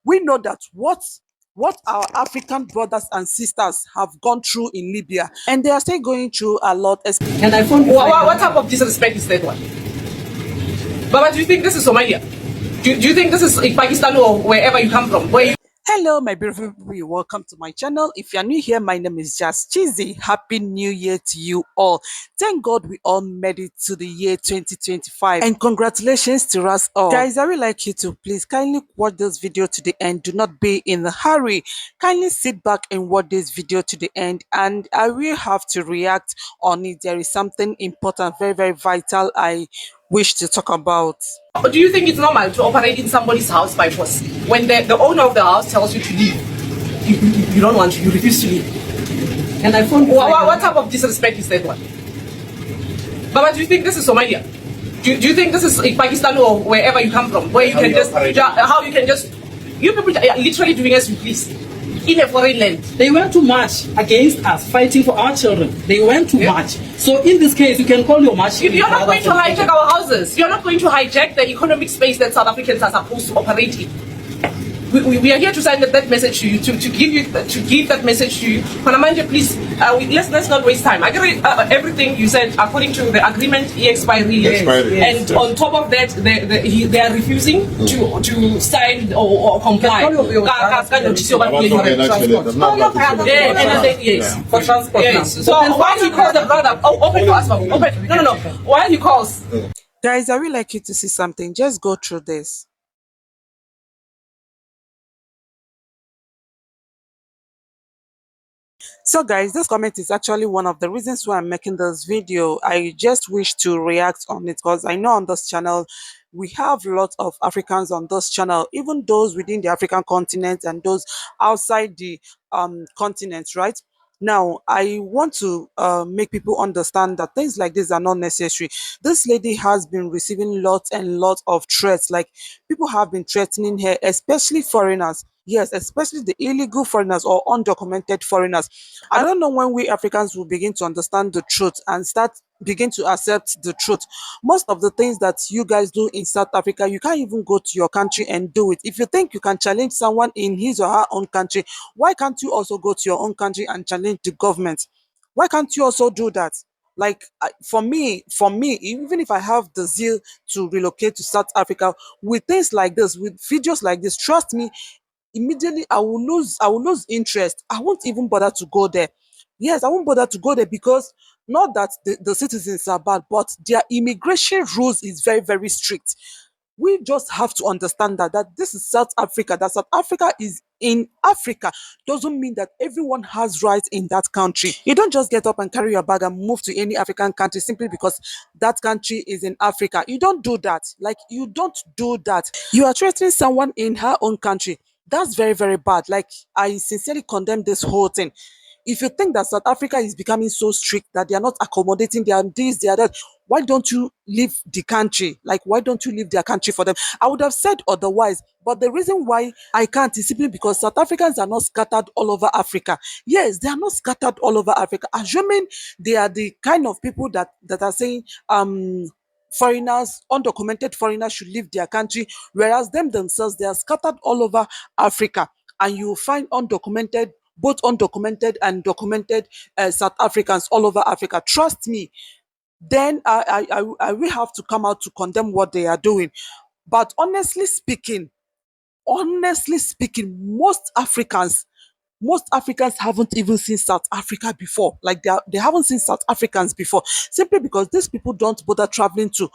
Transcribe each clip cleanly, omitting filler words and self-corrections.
We know that what our African brothers and sisters have gone through in Libya, and they are still going through a lot. And I found what type of disrespect is that one? But do you think this is Somalia? Do you think this is Pakistan or wherever you come from? Hello, my beautiful people. Welcome to my channel. If you're new here, my name is Just Cheesy. Happy New Year to you all. Thank God we all made it to the year 2025. And congratulations to us all. Guys, I would like you to please kindly watch this video to the end. Do not be in a hurry. Kindly sit back and watch this video to the end. And I will have to react on it. There is something important, very, very vital I wish to talk about. Do you think it's normal to operate in somebody's house by force? When the owner of the house tells you to leave, you don't want to, you refuse to leave. And I found what type of disrespect is that one? But do you think this is Somalia? Do you think this is Pakistan or wherever you come from, where you can just you people are literally doing as you please in a foreign land? They went to march against us, fighting for our children. They went to march. So in this case, you can call your march. You're not going to hijack our houses. You're not going to hijack the economic space that South Africans are supposed to operate in. We are here to send that message to you, to give that message to you. Panamanja, please, let's not waste time. I agree everything you said according to the agreement expiry, and on top of that, they are refusing to sign or comply. Yes. For transport. Yes. So why he calls the brother? Open to us. Open. No. Why he calls? Guys, I would like you to see something. Just go through this. So guys, this comment is actually one of the reasons why I'm making this video. I just wish to react on it because I know on this channel we have lots of Africans on this channel, even those within the African continent and those outside the continent, right? Now, I want to make people understand that things like this are not necessary. This lady has been receiving lots and lots of threats. Like, people have been threatening her, especially foreigners. Yes, especially the illegal foreigners or undocumented foreigners. I don't know when we Africans will begin to understand the truth and begin to accept the truth. Most of the things that you guys do in South Africa, you can't even go to your country and do it. If you think you can challenge someone in his or her own country, why can't you also go to your own country and challenge the government? Why can't you also do that? Like, for me, even if I have the zeal to relocate to South Africa, with things like this, with videos like this, trust me, immediately I will lose interest. I won't even bother to go there. Yes, I won't bother to go there because not that the citizens are bad, but their immigration rules is very, very strict. We just have to understand that this is South Africa. That South Africa is in Africa doesn't mean that everyone has rights in that country. You don't just get up and carry your bag and move to any African country simply because that country is in Africa. You don't do that. Like, you don't do that. You are threatening someone in her own country. That's very, very bad. Like, I sincerely condemn this whole thing. If you think that South Africa is becoming so strict that they are not accommodating, they are this, they are that, why don't you leave the country? Like, why don't you leave their country for them? I would have said otherwise, but the reason why I can't is simply because South Africans are not scattered all over Africa. Yes, they are not scattered all over Africa. Assuming they are the kind of people that are saying foreigners, undocumented foreigners should leave their country, whereas them themselves, they are scattered all over Africa. And you find undocumented, both undocumented and documented South Africans all over Africa. Trust me, then I will have to come out to condemn what they are doing. But honestly speaking, most Africans haven't even seen South Africa before. Like, they haven't seen South Africans before, simply because these people don't bother traveling to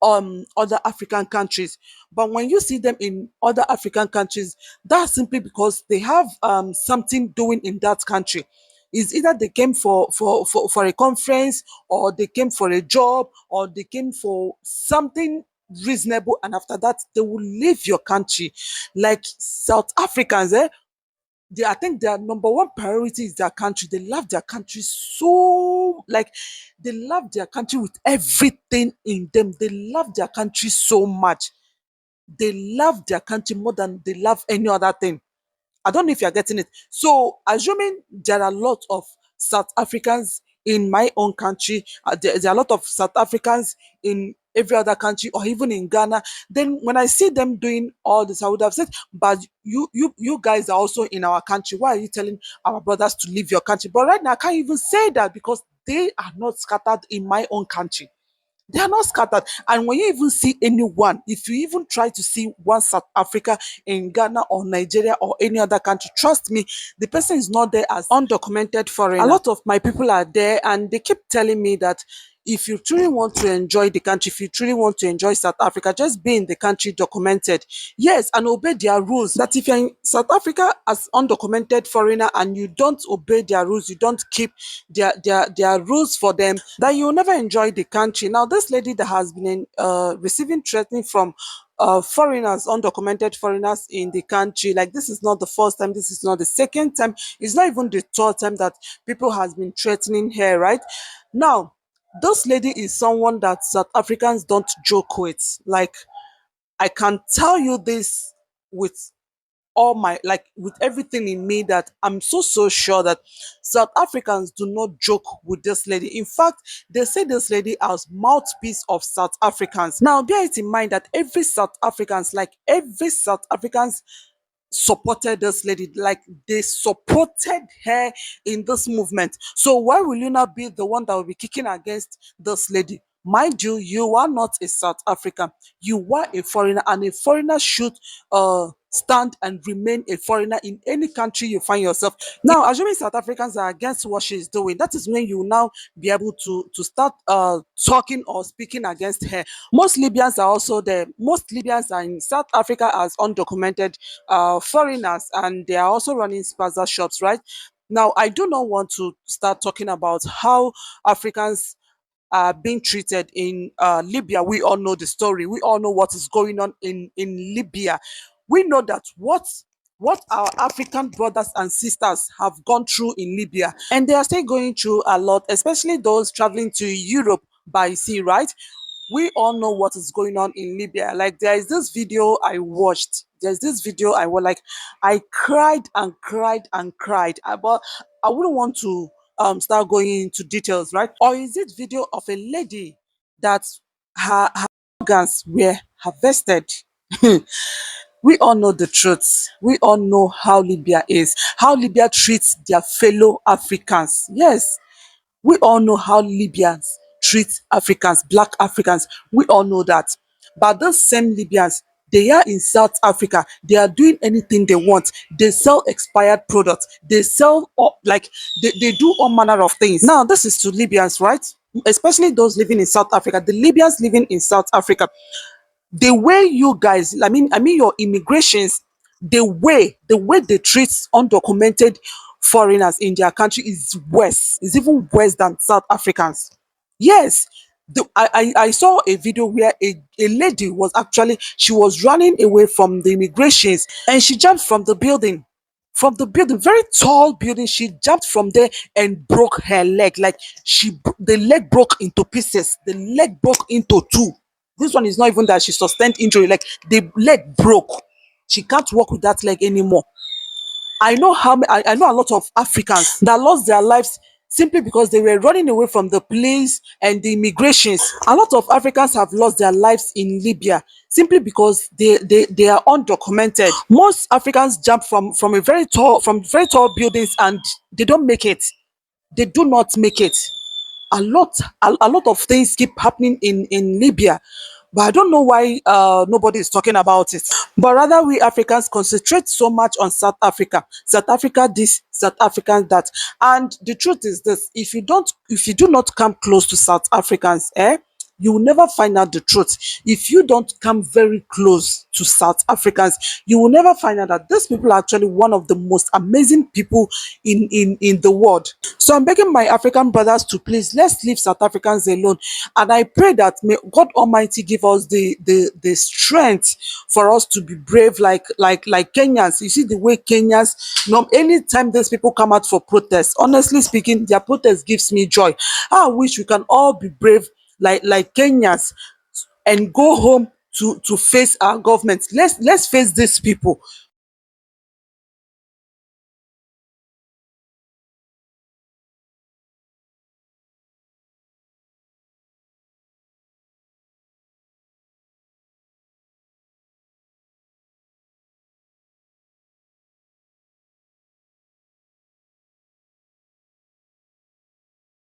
other African countries. But when you see them in other African countries, that's simply because they have something doing in that country. Is either they came for a conference, or they came for a job, or they came for something reasonable, and after that they will leave your country. Like South Africans, I think their number one priority is their country. They love their country so, like, they love their country with everything in them. They love their country so much. They love their country more than they love any other thing. I don't know if you're getting it. So, assuming there are lots of South Africans in my own country. There are a lot of South Africans in every other country or even in Ghana. Then when I see them doing all this, I would have said, but you guys are also in our country. Why are you telling our brothers to leave your country? But right now I can't even say that because they are not scattered in my own country. They are not scattered. And when you even see anyone, if you even try to see one South Africa in Ghana or Nigeria or any other country, trust me, the person is not there as undocumented foreigner. A lot of my people are there and they keep telling me that if you truly want to enjoy the country, if you truly want to enjoy South Africa, just be in the country documented. Yes, and obey their rules. That if you're in South Africa as undocumented foreigner and you don't obey their rules, you don't keep their rules for them, that you'll never enjoy the country. Now, this lady that has been receiving threatening from foreigners, undocumented foreigners in the country. Like this is not the first time, this is not the second time, it's not even the third time that people has been threatening her, right? Now, this lady is someone that South Africans don't joke with. Like, I can tell you this with all my, like, with everything in me, that I'm so sure that South Africans do not joke with this lady. In fact, they say this lady as mouthpiece of South Africans. Now bear it in mind that every South Africans, like every South Africans supported this lady, like they supported her in this movement. So why will you not be the one that will be kicking against this lady? Mind you, you are not a South African, you are a foreigner, and a foreigner should stand and remain a foreigner in any country you find yourself. Now, assuming South Africans are against what she's doing, that is when you will now be able to start talking or speaking against her. Most Libyans are also there. Most Libyans are in South Africa as undocumented foreigners, and they are also running spaza shops, right? Now, I do not want to start talking about how Africans are being treated in Libya. We all know the story. We all know what is going on in Libya. We know that what our African brothers and sisters have gone through in Libya, and they are still going through a lot, especially those traveling to Europe by sea, right? We all know what is going on in Libya. Like there is this video I watched. There's this video I was like, I cried and cried and cried. But I wouldn't want to start going into details, right? Or is it video of a lady that her organs were harvested? We all know the truth. We all know how Libya is, how Libya treats their fellow Africans. Yes, we all know how Libyans treat Africans, black Africans. We all know that. But those same Libyans, they are in South Africa. They are doing anything they want. They sell expired products. They sell like they do all manner of things. Now, this is to Libyans, right? Especially those living in South Africa. The Libyans living in South Africa, the way you guys, I mean your immigrations, the way they treat undocumented foreigners in their country is worse, is even worse than South Africans. Yes, I saw a video where a lady was actually, she was running away from the immigrations and she jumped from the building, very tall building. She jumped from there and broke her leg. Like the leg broke into pieces, the leg broke into two. This one is not even that she sustained injury, like the leg broke. She can't walk with that leg anymore. I know a lot of Africans that lost their lives simply because they were running away from the police and the immigrations. A lot of Africans have lost their lives in Libya simply because they are undocumented. Most Africans jump from very tall buildings and they don't make it. They do not make it. A lot of things keep happening in Libya, but I don't know why nobody is talking about it. But rather, we Africans concentrate so much on South Africa, South Africa this, South Africa that. And the truth is this: if you do not come close to South Africans, you will never find out the truth. If you don't come very close to South Africans, you will never find out that these people are actually one of the most amazing people in the world. So I'm begging my African brothers to please, let's leave South Africans alone. And I pray that may God Almighty give us the strength for us to be brave like Kenyans. You see the way Kenyans, anytime these people come out for protests, honestly speaking, their protest gives me joy. I wish we can all be brave like Kenyans and go home to face our government. Let's face these people.